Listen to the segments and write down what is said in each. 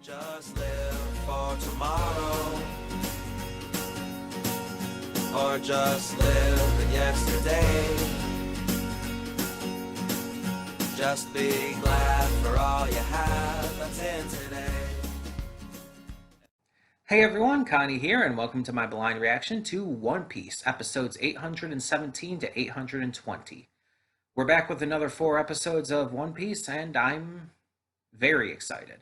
Don't just live for tomorrow, or just live in yesterday. Just be glad for all you have that's in today. Hey everyone, Connie here, and welcome to my blind reaction to One Piece, episodes 817 to 820. We're back with another 4 episodes of One Piece, and I'm very excited.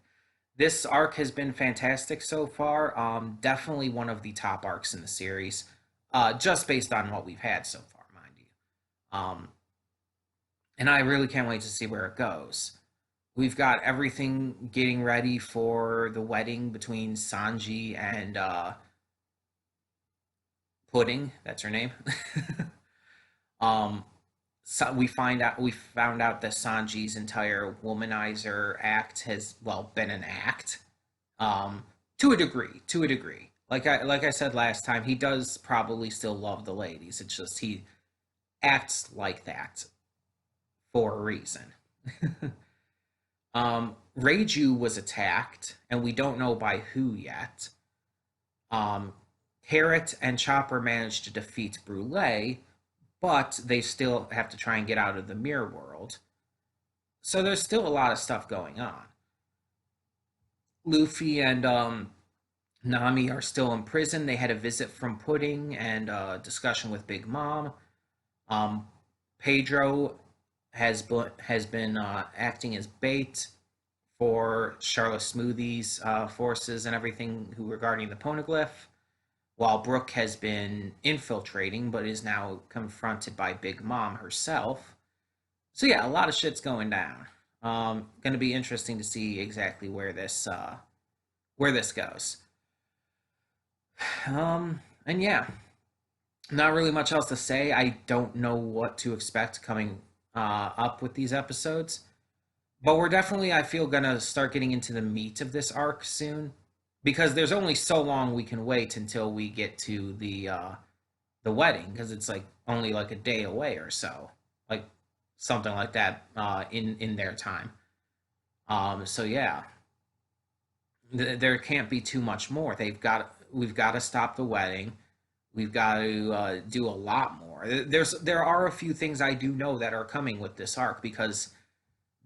This arc has been fantastic so far. Definitely one of the top arcs in the series, just based on what we've had so far, mind you. And I really can't wait to see where it goes. We've got everything getting ready for the wedding between Sanji and Pudding. That's her name. um, so we found out that Sanji's entire womanizer act has been an act. To a degree. To a degree. Like I said last time, he does probably still love the ladies. It's just he acts like that for a reason. Reiju was attacked, and we don't know by who yet. Um, Carrot and Chopper managed to defeat Brule, but they still have to try and get out of the mirror world. So there's still a lot of stuff going on. Luffy and Nami are still in prison. They had a visit from Pudding and a discussion with Big Mom. Um, Pedro has been acting as bait for Charlotte Smoothie's forces and everything regarding the Poneglyph, while Brooke has been infiltrating but is now confronted by Big Mom herself. So yeah, a lot of shit's going down. Going to be interesting to see exactly where this goes. And yeah, not really much else to say. I don't know what to expect coming up with these episodes. But we're definitely, I feel, gonna start getting into the meat of this arc soon, because there's only so long we can wait until we get to the wedding, because it's like only like a day away or so, like something like that in their time. So yeah, there can't be too much more. We've got to stop the wedding. We've got to do a lot more. There are a few things I do know that are coming with this arc, because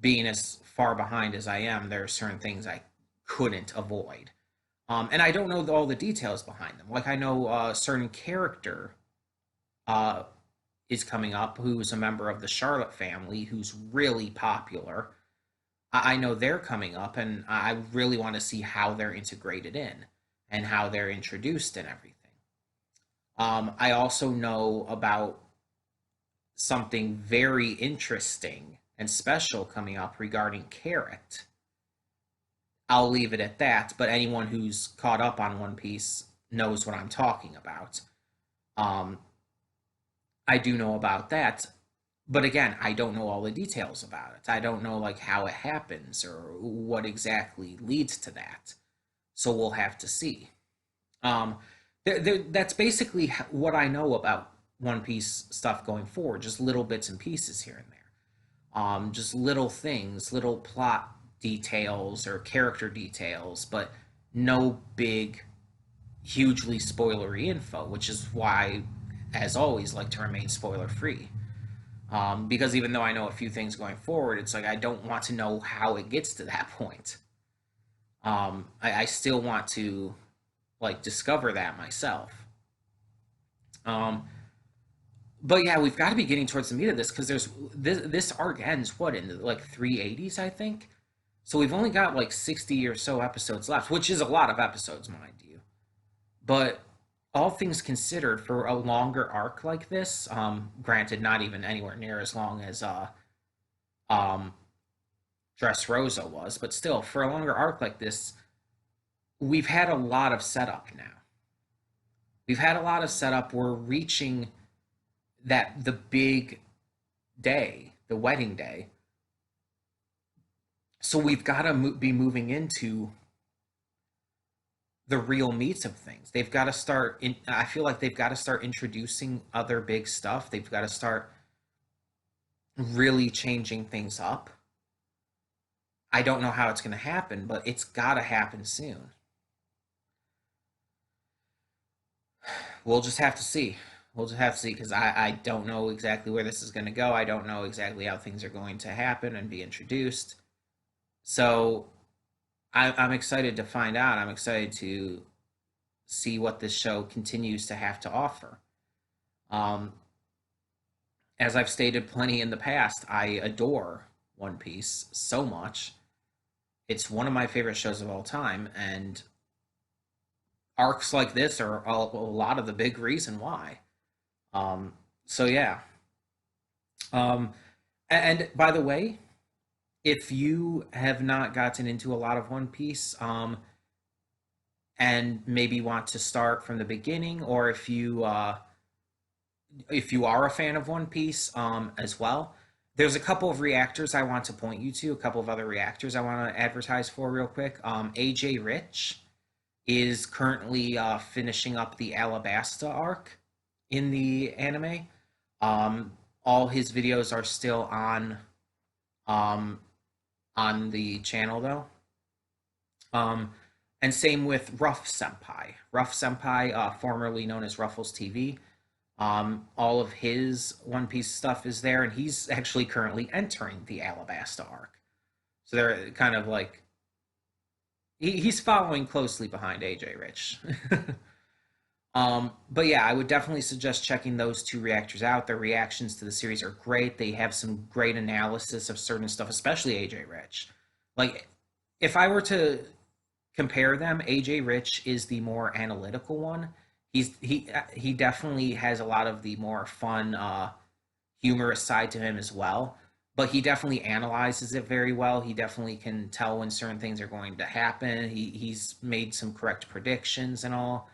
being as far behind as I am, there are certain things I couldn't avoid. And I don't know all the details behind them. Like, I know a certain character uh, is coming up who's a member of the Charlotte family who's really popular. I know they're coming up, and I really want to see how they're integrated in and how they're introduced and everything. I also know about something very interesting and special coming up regarding Carrot. I'll leave it at that, but anyone who's caught up on One Piece knows what I'm talking about. Um, I do know about that, but again, I don't know all the details about it. I don't know like how it happens or what exactly leads to that. So we'll have to see. Um, that's basically what I know about One Piece stuff going forward, just little bits and pieces here and there. Just little things, little plot details or character details, but no big, hugely spoilery info, which is why, as always, like to remain spoiler free. Because even though I know a few things going forward, it's like I don't want to know how it gets to that point. I still want to like discover that myself. Um, but yeah, we've got to be getting towards the meat of this, because this arc ends what in the, like 380s, I think. So we've only got like 60 or so episodes left, which is a lot of episodes, mind you. But all things considered, for a longer arc like this, granted, not even anywhere near as long as um, Dressrosa was, but still, for a longer arc like this, we've had a lot of setup now. We've had a lot of setup. We're reaching the big day, the wedding day. So we've got to be moving into the real meat of things. They've got to start in, I feel like they've got to start introducing other big stuff. They've got to start really changing things up. I don't know how it's going to happen, but it's got to happen soon. We'll just have to see. We'll just have to see because I don't know exactly where this is going to go. I don't know exactly how things are going to happen and be introduced. So I'm excited to find out. I'm excited to see what this show continues to have to offer. Um, as I've stated plenty in the past, I adore One Piece so much. It's one of my favorite shows of all time, and arcs like this are a lot of the big reason why. Um, so yeah. Um, and by the way, if you have not gotten into a lot of One Piece, and maybe want to start from the beginning, or if you are a fan of One Piece, as well, there's a couple of reactors I want to point you to. A couple of other reactors I want to advertise for real quick. AJ Rich is currently finishing up the Alabasta arc in the anime. All his videos are still um, on the channel though. Um, and same with Ruff Senpai. Ruff Senpai, formerly known as Ruffles TV. All of his One Piece stuff is there, and he's actually currently entering the Alabasta arc. So they're kind of like he's following closely behind AJ Rich. But yeah, I would definitely suggest checking those two reactors out. Their reactions to the series are great. They have some great analysis of certain stuff, especially AJ Rich. Like, if I were to compare them, AJ Rich is the more analytical one. He definitely has a lot of the more fun, humorous side to him as well. But he definitely analyzes it very well. He definitely can tell when certain things are going to happen. He's made some correct predictions and all,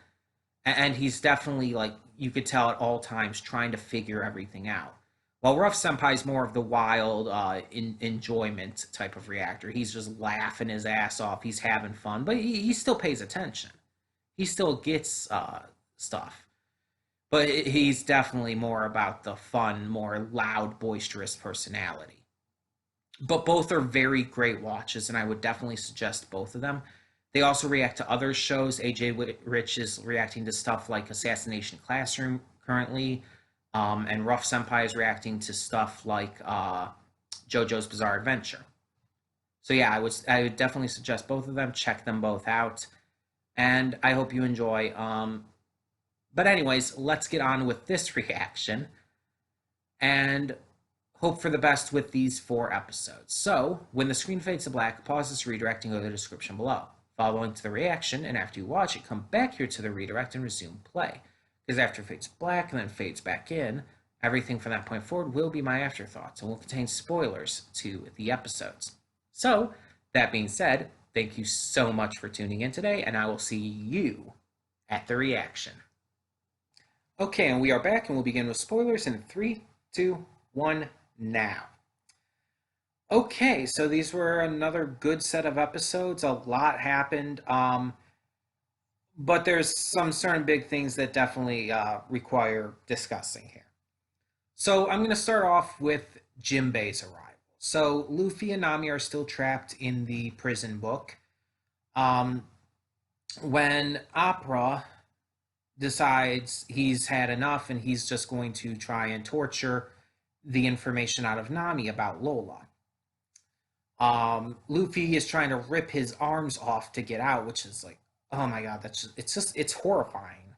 and he's definitely like you could tell at all times trying to figure everything out. While Ruff Senpai is more of the wild enjoyment type of reactor. He's just laughing his ass off. He's having fun, but he still pays attention. He still gets stuff. But he's definitely more about the fun, more loud, boisterous personality. But both are very great watches, and I would definitely suggest both of them. They also react to other shows. AJ Rich is reacting to stuff like Assassination Classroom currently, and Ruff Senpai is reacting to stuff like JoJo's Bizarre Adventure. So yeah, I would definitely suggest both of them. Check them both out, and I hope you enjoy. But anyways, let's get on with this reaction, and hope for the best with these 4 episodes. So, when the screen fades to black, pause this redirect and go to the description below. Follow the link to the reaction, and after you watch it, come back here to the redirect and resume play. Because after it fades black and then fades back in, everything from that point forward will be my afterthoughts and will contain spoilers to the episodes. So, that being said, thank you so much for tuning in today, and I will see you at the reaction. Okay, and we are back, and we'll begin with spoilers in 3, 2, 1, now. Okay, so these were another good set of episodes. A lot happened, but there's some certain big things that definitely require discussing here. So I'm going to start off with Jinbei's arrival. So Luffy and Nami are still trapped in the prison book. When Opera decides he's had enough and he's just going to try and torture the information out of Nami about Lola. Luffy is trying to rip his arms off to get out, which is like, oh my god, it's horrifying.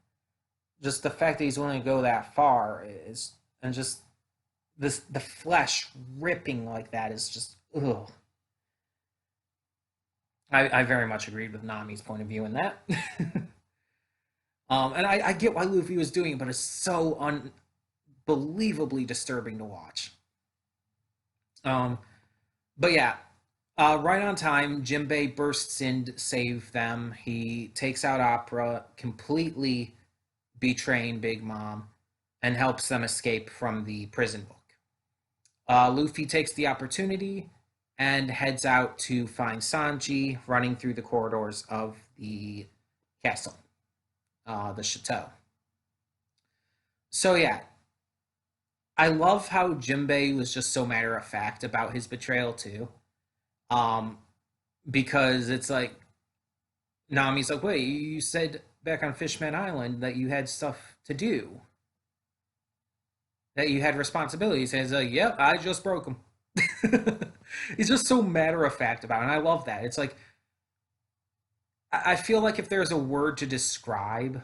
Just the fact that he's willing to go that far is, and just the flesh ripping like that is just, ugh. I very much agreed with Nami's point of view in that. And I get why Luffy was doing it, but it's so unbelievably disturbing to watch. But yeah, right on time, Jinbei bursts in to save them. He takes out Opera, completely betraying Big Mom, and helps them escape from the prison book. Luffy takes the opportunity and heads out to find Sanji running through the corridors of the castle, the chateau. So yeah, I love how Jinbei was just so matter of fact about his betrayal too. because it's like Nami's like, wait, you said back on Fishman Island that you had stuff to do, that you had responsibilities. And he's like, yep, I just broke them. He's just so matter of fact about it. And I love that. It's like, I feel like if there's a word to describe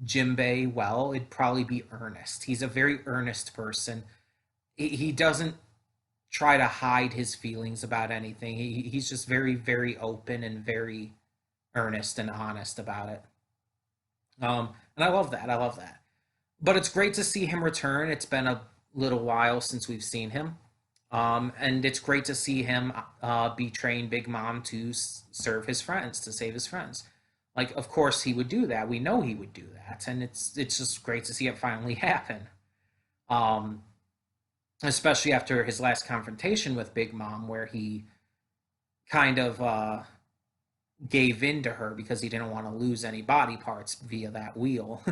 Jimbei well, it'd probably be earnest. He's a very earnest person. He doesn't try to hide his feelings about anything. He's just very, very open and very earnest and honest about it. And I love that. I love that. But it's great to see him return. It's been a little while since we've seen him. And it's great to see him betraying Big Mom to serve his friends, to save his friends. Like, of course, he would do that. We know he would do that, and it's just great to see it finally happen. Um, Especially after his last confrontation with Big Mom, where he kind of gave in to her because he didn't want to lose any body parts via that wheel.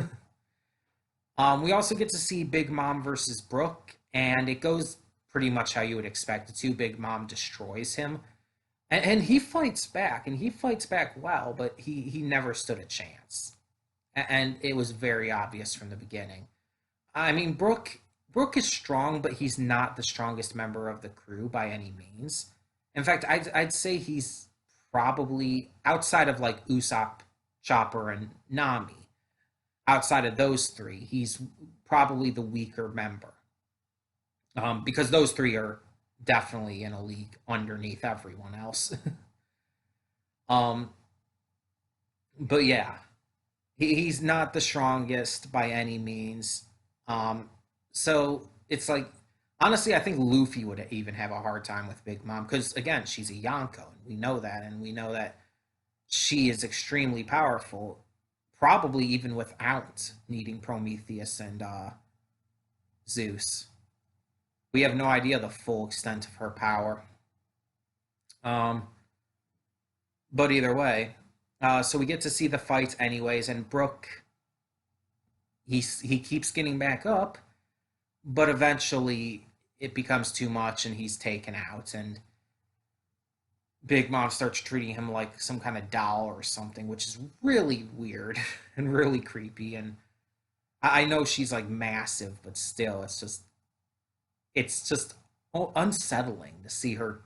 We also get to see Big Mom versus Brooke, and it goes pretty much how you would expect it to. Big Mom destroys him, and he fights back, and he fights back well, but he never stood a chance, and it was very obvious from the beginning. I mean, Brooke is strong, but he's not the strongest member of the crew by any means. In fact, I'd say he's probably outside of like Usopp, Chopper, and Nami. Outside of those three, he's probably the weaker member, because those three are definitely in a league underneath everyone else. um, but yeah, he's not the strongest by any means. Um, so it's like, honestly, I think Luffy would even have a hard time with Big Mom because again, she's a Yonko, and we know that, and we know that she is extremely powerful, probably even without needing Prometheus and Zeus. We have no idea the full extent of her power. Um, but either way, so we get to see the fight anyways, and Brooke, he keeps getting back up, but eventually it becomes too much, and he's taken out, and Big Mom starts treating him like some kind of doll or something, which is really weird and really creepy. And I know she's like massive, but still, it's just unsettling to see her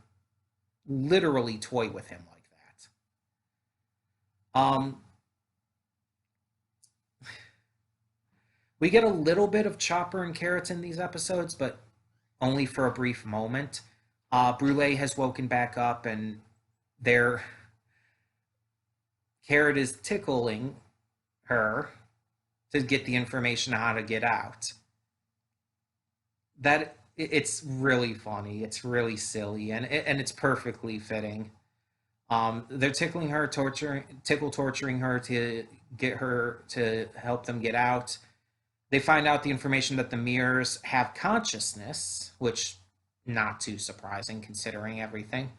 literally toy with him like that. We get a little bit of Chopper and Carrot in these episodes, but only for a brief moment. Brule has woken back up, and their Carrot is tickling her to get the information on how to get out. That it's really funny. It's really silly, and it's perfectly fitting. They're tickling her, torturing her to get her to help them get out. They find out the information that the mirrors have consciousness, which not too surprising considering everything,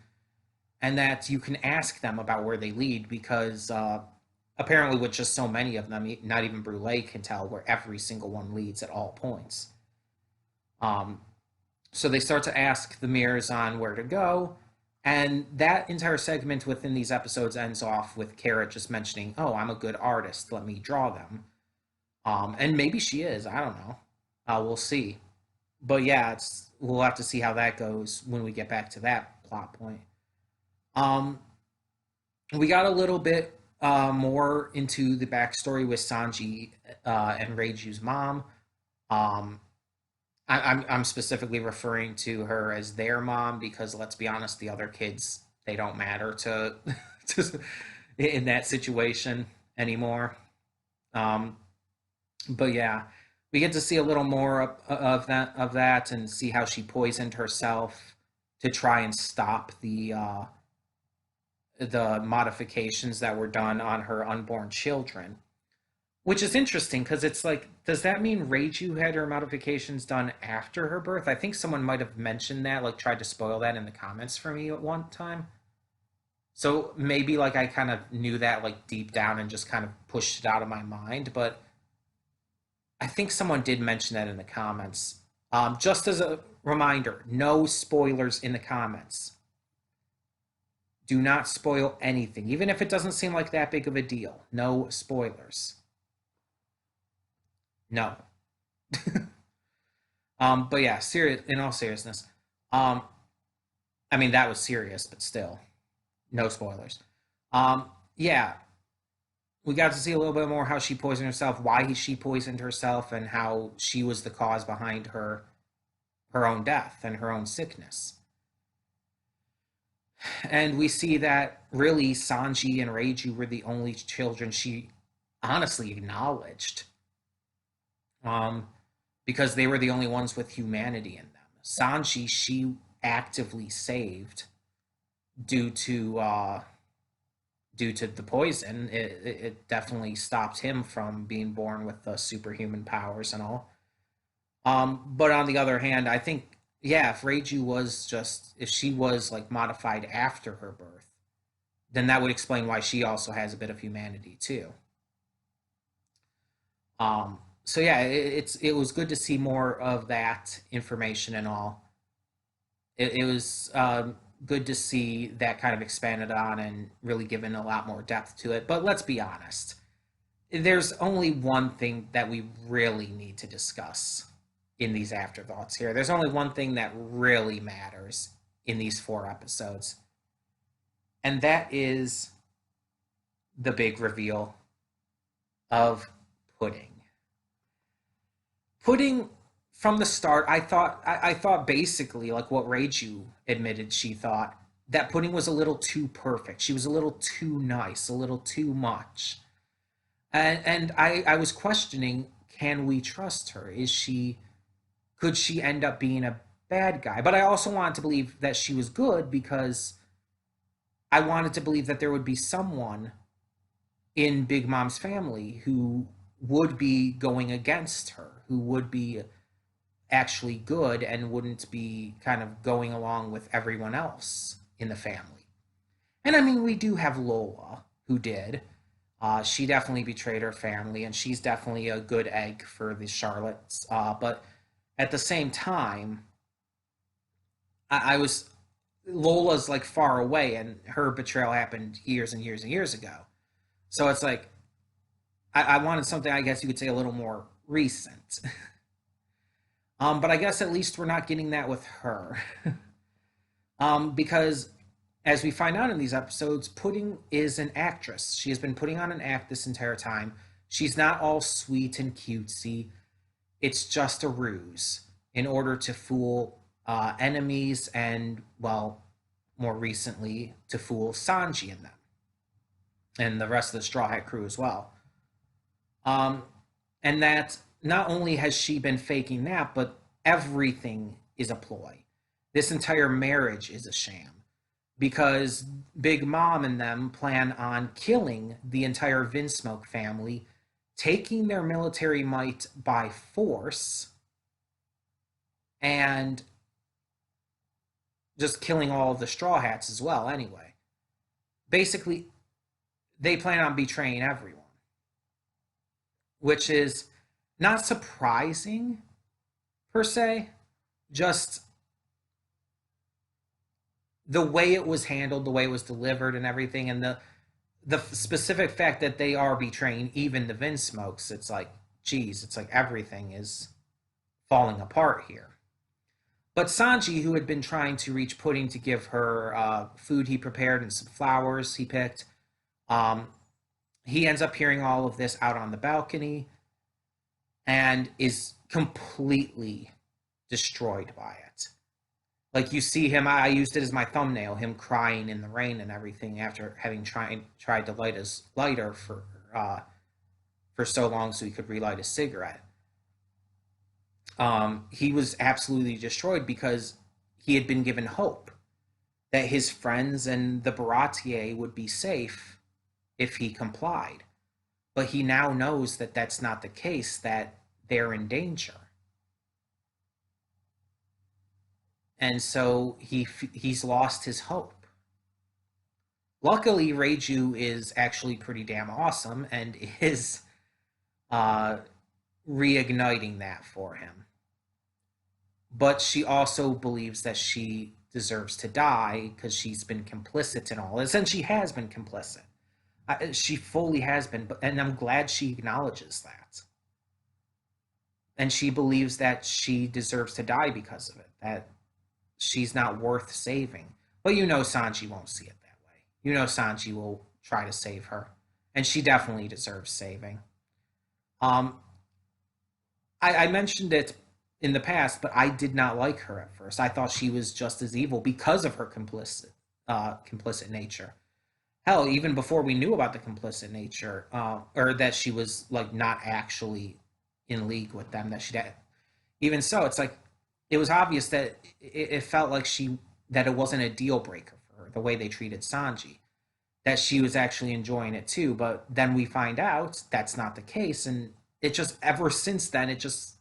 and that you can ask them about where they lead because apparently with just so many of them, not even Brule can tell where every single one leads at all points. Um, so they start to ask the mirrors on where to go, and that entire segment within these episodes ends off with Carrot just mentioning, "Oh, I'm a good artist. Let me draw them." And maybe she is. I don't know. We'll see. But yeah, we'll have to see how that goes when we get back to that plot point. Um, we got a little bit more into the backstory with Sanji and Reiju's mom. Um, I'm specifically referring to her as their mom because let's be honest, the other kids they don't matter to, to in that situation anymore. Um, but yeah, we get to see a little more of that and see how she poisoned herself to try and stop the modifications that were done on her unborn children. Which is interesting because it's like, does that mean Reiju had her modifications done after her birth? I think someone might have mentioned that, like tried to spoil that in the comments for me at one time. So maybe like I kind of knew that like deep down and just kind of pushed it out of my mind, but I think someone did mention that in the comments. Just as a reminder, no spoilers in the comments. Do not spoil anything, even if it doesn't seem like that big of a deal. No spoilers. No. But yeah, serious. In all seriousness, um, I mean that was serious, but still, no spoilers. Yeah, we got to see a little bit more how she poisoned herself, why she poisoned herself, and how she was the cause behind her own death and her own sickness. And we see that really Sanji and Reiju were the only children she honestly acknowledged, um, because they were the only ones with humanity in them. Sanji, she actively saved due to due to the poison. It definitely stopped him from being born with the superhuman powers and all. But on the other hand, I think, yeah, if Reiju was just, if she was like modified after her birth, then that would explain why she also has a bit of humanity too. So yeah, it was good to see more of that information and all. It was good to see that kind of expanded on and really given a lot more depth to it. But let's be honest, there's only one thing that we really need to discuss in these afterthoughts here. There's only one thing that really matters in these 4 episodes, and that is the big reveal of Pudding. Pudding, from the start, I thought basically like what Reiju admitted she thought, that Pudding was a little too perfect. She was a little too nice, a little too much. And I was questioning, can we trust her? Is she, could she end up being a bad guy? But I also wanted to believe that she was good because I wanted to believe that there would be someone in Big Mom's family who would be going against her, who would be actually good and wouldn't be kind of going along with everyone else in the family. And I mean, we do have Lola, who did. She definitely betrayed her family, and she's definitely a good egg for the Charlottes. But at the same time, I was, Lola's like far away, and her betrayal happened years and years and years ago. So it's like I wanted something, I guess you could say, a little more recent. But I guess at least we're not getting that with her. Because as we find out in these episodes, Pudding is an actress. She has been putting on an act this entire time. She's not all sweet and cutesy. It's just a ruse in order to fool enemies and, well, more recently, to fool Sanji and them, and the rest of the Straw Hat crew as well. Um, and that not only has she been faking that, but everything is a ploy. This entire marriage is a sham because Big Mom and them plan on killing the entire Vinsmoke family, taking their military might by force, and just killing all of the Straw Hats as well, anyway. Basically, they plan on betraying everyone, which is not surprising per se, just the way it was handled, the way it was delivered, and everything, and the specific fact that they are betraying even the Vinsmokes. It's like, geez, it's like everything is falling apart here. But Sanji, who had been trying to reach Pudding to give her food he prepared and some flowers he picked, um, he ends up hearing all of this out on the balcony and is completely destroyed by it. Like, you see him, I used it as my thumbnail, him crying in the rain and everything after having tried to light his lighter for so long so he could relight a cigarette. He was absolutely destroyed because he had been given hope that his friends and the Baratier would be safe if he complied. But he now knows that that's not the case, that they're in danger. And so he's lost his hope. Luckily, Reiju is actually pretty damn awesome and is reigniting that for him. But she also believes that she deserves to die because she's been complicit in all this, and she has been complicit. She fully has been, and I'm glad she acknowledges that. And she believes that she deserves to die because of it, that she's not worth saving. But Sanji won't see it that way. Sanji will try to save her, and she definitely deserves saving. Um, I mentioned it in the past, but I did not like her at first. I thought she was just as evil because of her complicit nature. Hell, even before we knew about the complicit nature, or that she was like not actually in league with them, that she, even so, it's like it was obvious that it felt like that it wasn't a deal breaker for her the way they treated Sanji, that she was actually enjoying it too. But then we find out that's not the case, and it just ever since then it just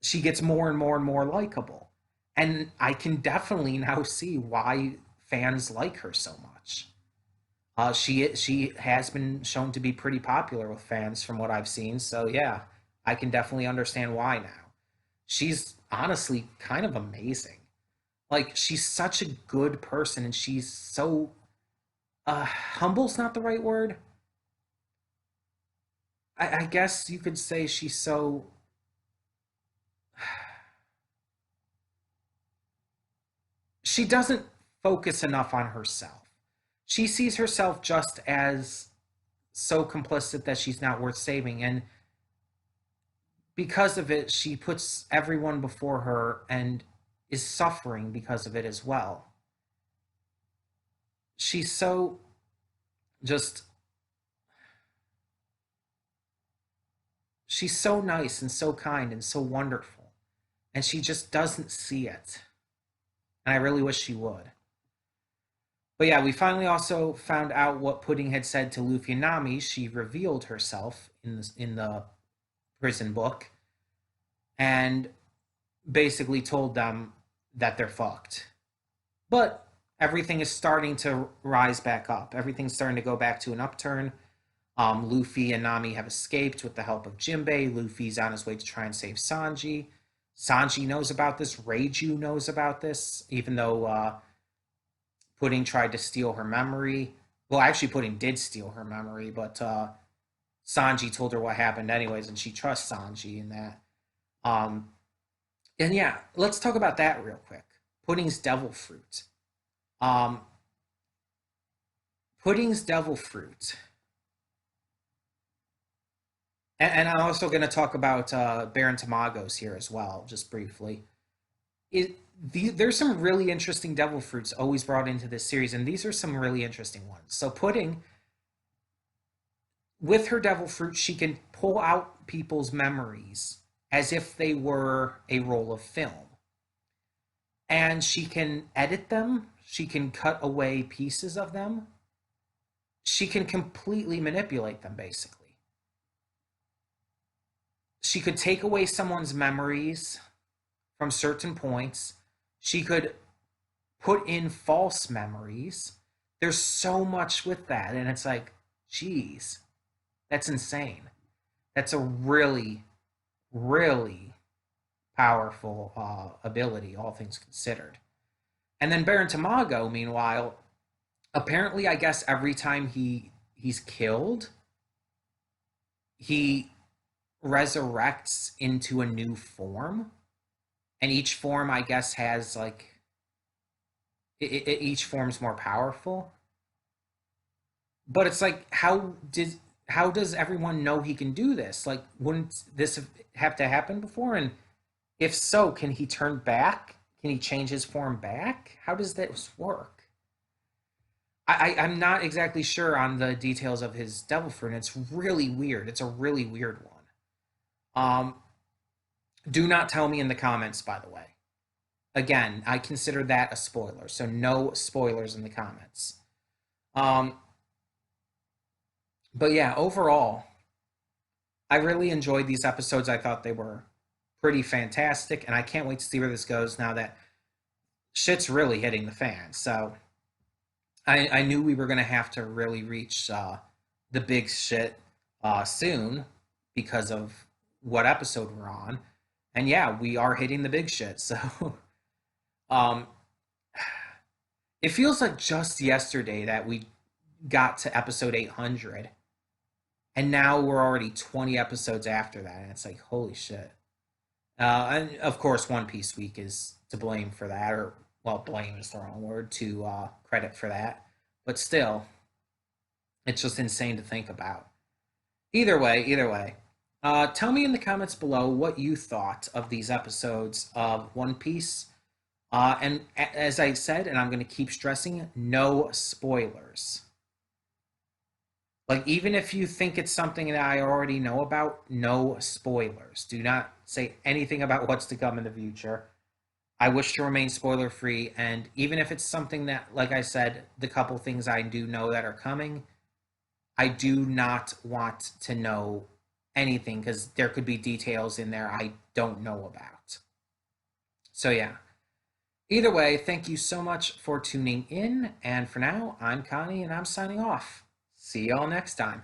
she gets more and more and more likable, and I can definitely now see why fans like her so much. She has been shown to be pretty popular with fans from what I've seen. So yeah, I can definitely understand why now. She's honestly kind of amazing. Like she's such a good person, and she's so humble's not the right word. I guess you could say she's so she doesn't focus enough on herself. She sees herself just as so complicit that she's not worth saving, and because of it, she puts everyone before her and is suffering because of it as well. She's so just she's so nice and so kind and so wonderful, and she just doesn't see it. And I really wish she would. But yeah, we finally also found out what Pudding had said to Luffy and Nami. She revealed herself in the prison book and basically told them that they're fucked. But everything is starting to rise back up. Everything's starting to go back to an upturn. Luffy and Nami have escaped with the help of Jinbei. Luffy's on his way to try and save Sanji. Sanji knows about this. Reiju knows about this, even though Pudding tried to steal her memory. Well, actually, Pudding did steal her memory, but Sanji told her what happened anyways, and she trusts Sanji in that. Um, and yeah, let's talk about that real quick. Pudding's devil fruit. Um, Pudding's devil fruit. And I'm also going to talk about Baron Tamagos here as well, just briefly. There's some really interesting devil fruits always brought into this series, and these are some really interesting ones. So Pudding, with her devil fruit, she can pull out people's memories as if they were a roll of film. And she can edit them, she can cut away pieces of them, she can completely manipulate them, basically. She could take away someone's memories from certain points. She could put in false memories. There's so much with that, and it's like, geez, that's insane. That's a really, really powerful ability, all things considered. And then Baron Tamago, meanwhile, apparently, I guess every time he's killed, he resurrects into a new form, and each form, I guess, has like each form's more powerful. But it's like, how does everyone know he can do this? Like, wouldn't this have to happen before? And if so, can he turn back? Can he change his form back? How does this work? I'm not exactly sure on the details of his devil fruit. It's really weird. It's a really weird one. Do not tell me in the comments, by the way. Again, I consider that a spoiler, so no spoilers in the comments. Um, but yeah, overall, I really enjoyed these episodes. I thought they were pretty fantastic, and I can't wait to see where this goes now that shit's really hitting the fan. So I knew we were going to have to really reach the big shit soon because of what episode we're on. And yeah, we are hitting the big shit. So um, It feels like just yesterday that we got to episode 800, and now we're already 20 episodes after that, and it's like, holy shit. And of course, One Piece Week is to blame for that, or, well, blame is the wrong word, to credit for that. But still, it's just insane to think about. Either way, tell me in the comments below what you thought of these episodes of One Piece. And as I said, and I'm going to keep stressing, no spoilers. Like, even if you think it's something that I already know about, no spoilers. Do not say anything about what's to come in the future. I wish to remain spoiler free. And even if it's something that, like I said, the couple things I do know that are coming, I do not want to know anything because there could be details in there I don't know about. So, yeah. Either way, thank you so much for tuning in. And for now, I'm Connie and I'm signing off. See y'all next time.